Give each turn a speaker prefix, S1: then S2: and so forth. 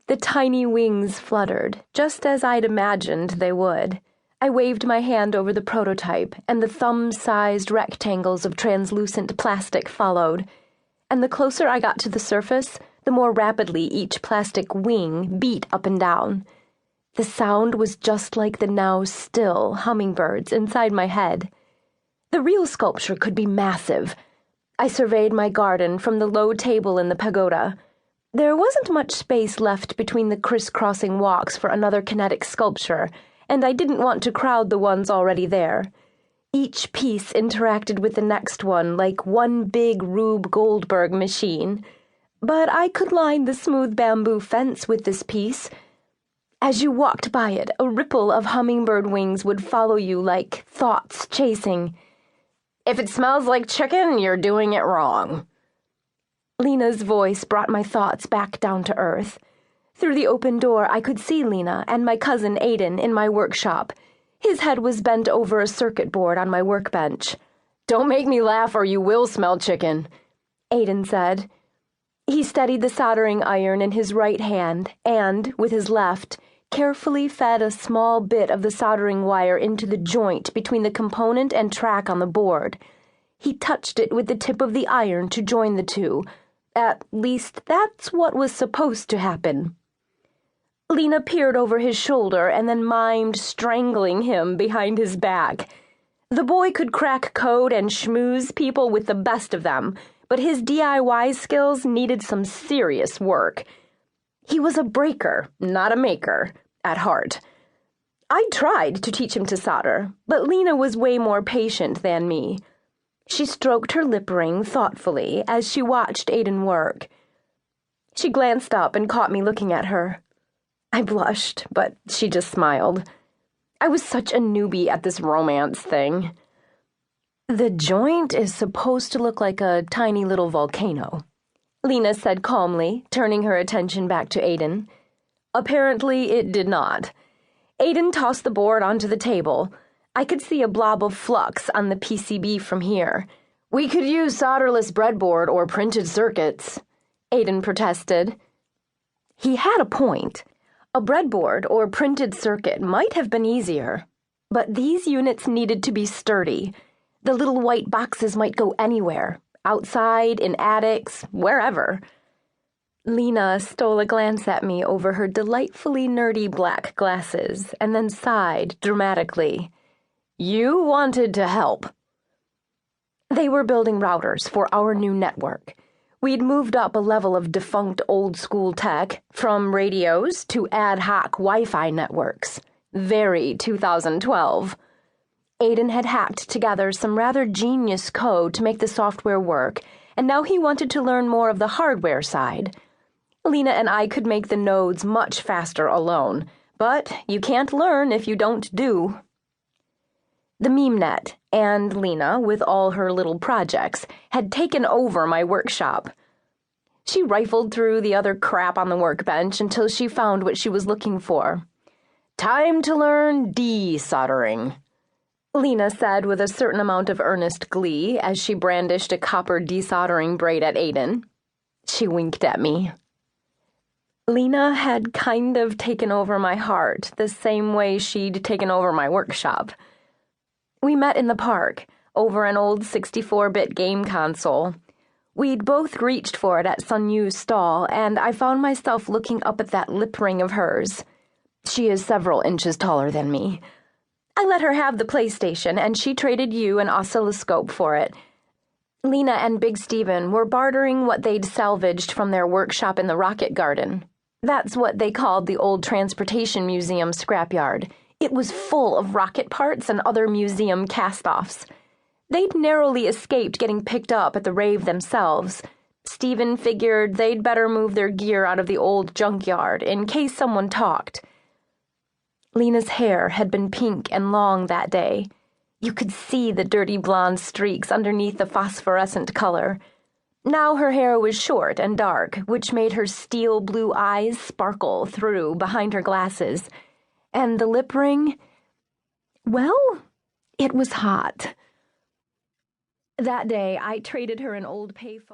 S1: The tiny wings fluttered, just as I'd imagined they would. I waved my hand over the prototype, and the thumb-sized rectangles of translucent plastic followed. And the closer I got to the surface, the more rapidly each plastic wing beat up and down. The sound was just like the now still hummingbirds inside my head. The real sculpture could be massive. I surveyed my garden from the low table in the pagoda. There wasn't much space left between the crisscrossing walks for another kinetic sculpture, and I didn't want to crowd the ones already there. Each piece interacted with the next one like one big Rube Goldberg machine. But I could line the smooth bamboo fence with this piece. As you walked by it, a ripple of hummingbird wings would follow you like thoughts chasing. "If it smells like chicken, you're doing it wrong." Lena's voice brought my thoughts back down to earth. Through the open door, I could see Lena and my cousin Aiden in my workshop. His head was bent over a circuit board on my workbench. "Don't make me laugh or you will smell chicken," Aiden said. He steadied the soldering iron in his right hand and, with his left, carefully fed a small bit of the soldering wire into the joint between the component and track on the board. He touched it with the tip of the iron to join the two. At least, that's what was supposed to happen. Lena peered over his shoulder and then mimed strangling him behind his back. The boy could crack code and schmooze people with the best of them, but his DIY skills needed some serious work. He was a breaker, not a maker, at heart. I tried to teach him to solder, but Lena was way more patient than me. She stroked her lip ring thoughtfully as she watched Aiden work. She glanced up and caught me looking at her. I blushed, but she just smiled. I was such a newbie at this romance thing. "The joint is supposed to look like a tiny little volcano," Lena said calmly, turning her attention back to Aiden. Apparently, it did not. Aiden tossed the board onto the table. I could see a blob of flux on the PCB from here. "We could use solderless breadboard or printed circuits," Aiden protested. He had a point. A breadboard or printed circuit might have been easier, but these units needed to be sturdy. The little white boxes might go anywhere, outside, in attics, wherever. Lena stole a glance at me over her delightfully nerdy black glasses and then sighed dramatically. "You wanted to help." They were building routers for our new network. We'd moved up a level of defunct old-school tech, from radios to ad hoc Wi-Fi networks. Very 2012. Aiden had hacked together some rather genius code to make the software work, and now he wanted to learn more of the hardware side. Lena and I could make the nodes much faster alone, but you can't learn if you don't do. The MemeNet and Lena, with all her little projects, had taken over my workshop. She rifled through the other crap on the workbench until she found what she was looking for. "Time to learn desoldering," Lena said with a certain amount of earnest glee as she brandished a copper desoldering braid at Aiden. She winked at me. Lena had kind of taken over my heart the same way she'd taken over my workshop. We met in the park, over an old 64-bit game console. We'd both reached for it at Sun Yu's stall, and I found myself looking up at that lip ring of hers. She is several inches taller than me. I let her have the PlayStation, and she traded Yu an oscilloscope for it. Lena and Big Steven were bartering what they'd salvaged from their workshop in the Rocket Garden. That's what they called the old Transportation Museum scrapyard. It was full of rocket parts and other museum cast-offs. They'd narrowly escaped getting picked up at the rave themselves. Steven figured they'd better move their gear out of the old junkyard in case someone talked. Lena's hair had been pink and long that day. You could see the dirty blonde streaks underneath the phosphorescent color. Now her hair was short and dark, which made her steel blue eyes sparkle through behind her glasses. And the lip ring? Well, it was hot. That day, I traded her an old payphone.